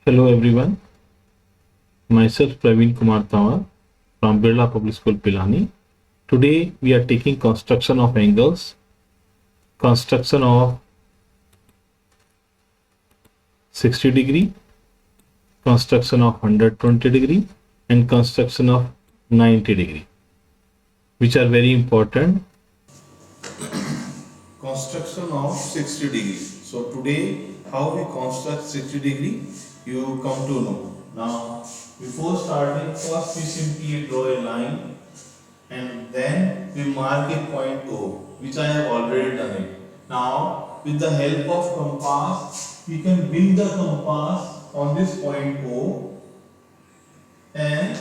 Hello everyone, myself Praveen Kumar Tawar from Birla Public School Pilani. Today we are taking construction of angles, construction of 60 degree, construction of 120 degree and construction of 90 degree, which are very important. Construction of 60 degree. So today how we construct 60 degree you come to know. Now before starting, first we simply draw a line and then we mark a point O, which I have already done it. Now with the help of compass we can bring the compass on this point O and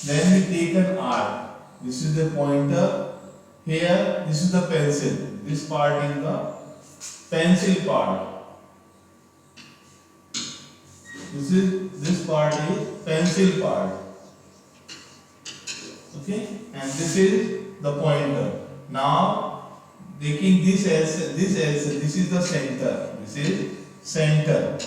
then we take an arc. This is the pointer. Here this is the pencil. This part is the pencil part. This part is pencil part. Okay, and this is the pointer. Now taking this as this is the center. This is center.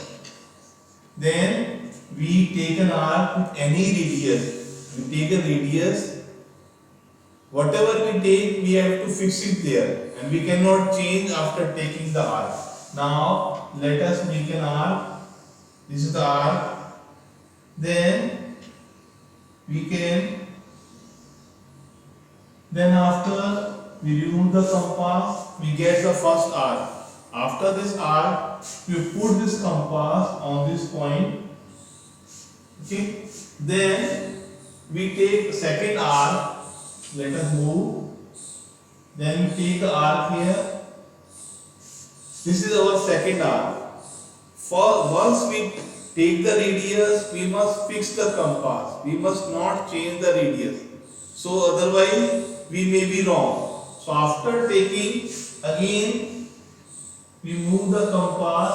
Then we take an arc with any radius. We take a radius. Whatever we take, we have to fix it there, and we cannot change after taking the arc. Now let us make an arc. This is the arc. Then we can. Then after we remove the compass, we get the first arc. After this arc, we put this compass on this point. Okay. Then we take second arc. Let us move. Then we take the arc here. This is our second arc. For once we take the radius, we must fix the compass. We must not change the radius. So otherwise we may be wrong. So after taking, again we move the compass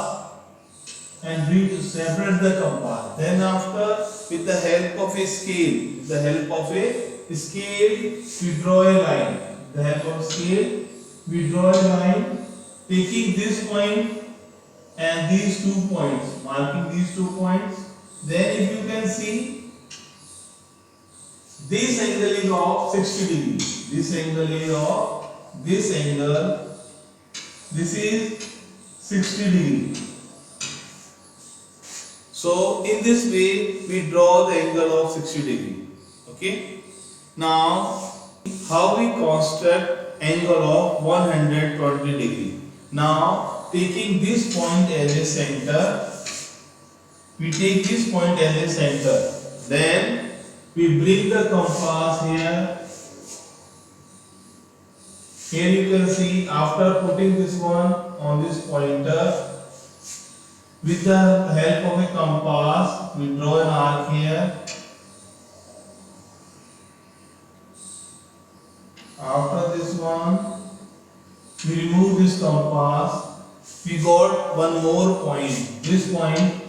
and we separate the compass. Then after, with the help of a scale, we draw a line. With the help of scale, we draw a line, taking this point and these 2 points, marking these 2 points. Then if you can see, this angle is of 60 degree. This is 60 degree. So in this way we draw the angle of 60 degree. Okay. Now how we construct angle of 120 degree. Now taking this point as a center, we take this point as a center. Then we bring the compass here. Here you can see, after putting this one on this pointer, with the help of a compass, we draw an arc here. After this one, we remove this compass. We got one more point. This point,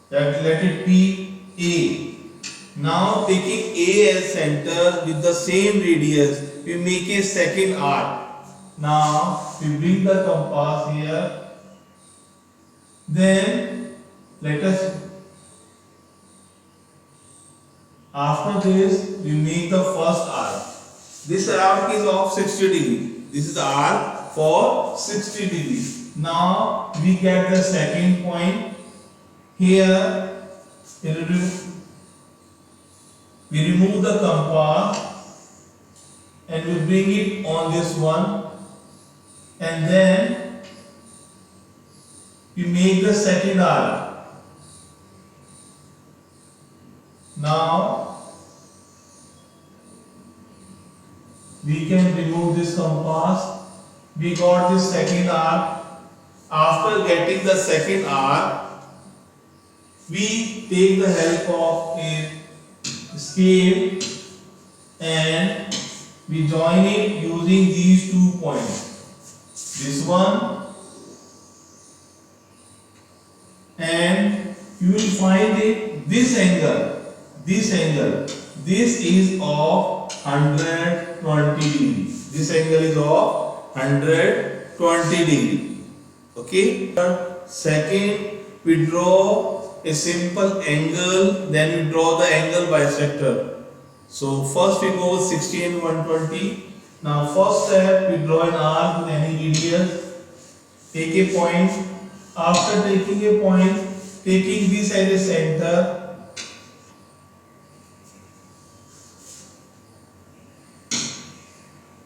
that let it be A. Now taking A as center with the same radius, we make a second arc. Now we bring the compass here. Then let us, after this we make the first arc. This arc is of 60 degree. This is the arc for 60 degree. Now we get the second point. Here we remove the compass and we bring it on this one, and then we make the second arc. Now we can remove this compass. We got this second arc. After getting the second arc, we take the help of a scale and we join it using these 2 points. This one, and you will find it, this angle, this is of 120 degree. This angle is of 120 degree. Okay. Second, we draw a simple angle, then we draw the angle bisector. So first we go with 60 and 120. Now first step, we draw an arc with any radius. Take a point. After taking a point, taking this as a center,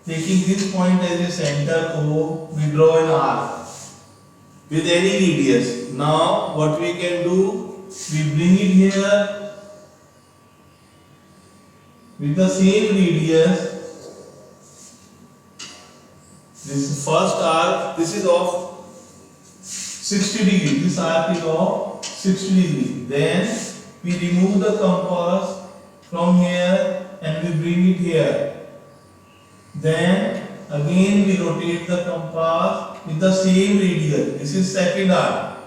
taking this point as a center O, we draw an arc with any radius. Now what we can do, we bring it here with the same radius. This first arc, this is of 60 degree. This arc is of 60 degree. Then we remove the compass from here and we bring it here. Then again we rotate the compass with the same radius. This is second arc.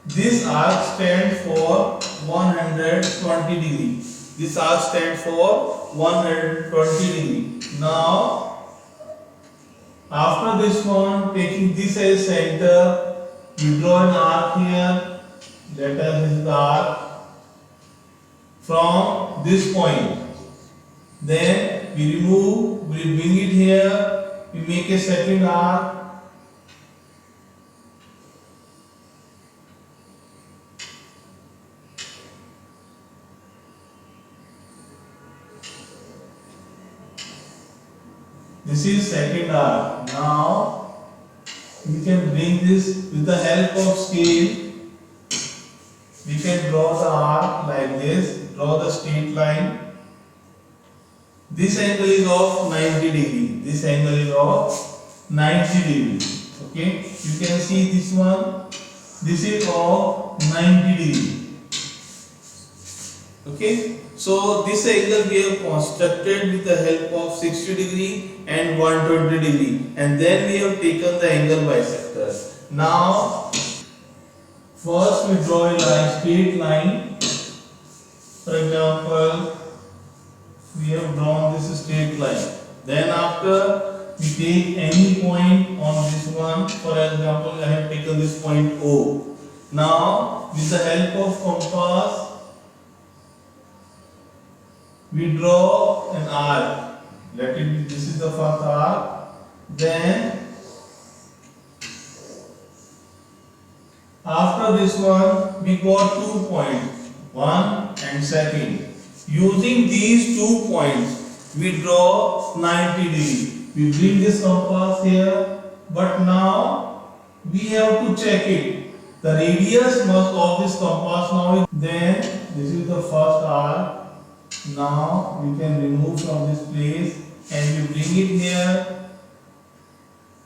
This arc stands for 120 degree. This arc stands for 120 degree. Now after this one, taking this as center, we draw an arc here. Let us this is the arc from this point. Then we remove, we bring it here, we make a second arc. This is second arc. Now we can bring this with the help of scale. We can draw the arc like this, draw the straight line. This angle is of 90 degree. This angle is of 90 degree. Okay, you can see this one. This is of 90 degree. Okay, so this angle we have constructed with the help of 60 degree and 120 degree, and then we have taken the angle bisector. Now, first we draw a line, straight line. For example, we have drawn this straight line. Then after we take any point on this one. For example, I have taken this point O. Now, with the help of compass, we draw an arc. Let it be, this is the first arc. Then after this one, we got 2 points, 1 and second. Using these 2 points, we draw 90 degree. We bring this compass here, but now we have to check it. The radius must of this compass now is, then this is the first arc. Now we can remove from this place and we bring it here.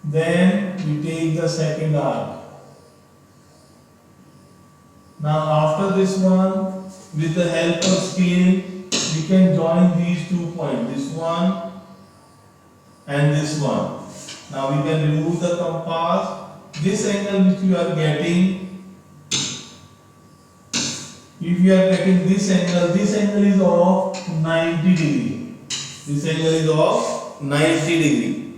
Then we take the second arc. Now after this one, with the help of scale, we can join these 2 points, this one and this one. Now we can remove the compass. This angle which you are getting, if you are getting this angle is of 90 degree. This angle is of 90 degree.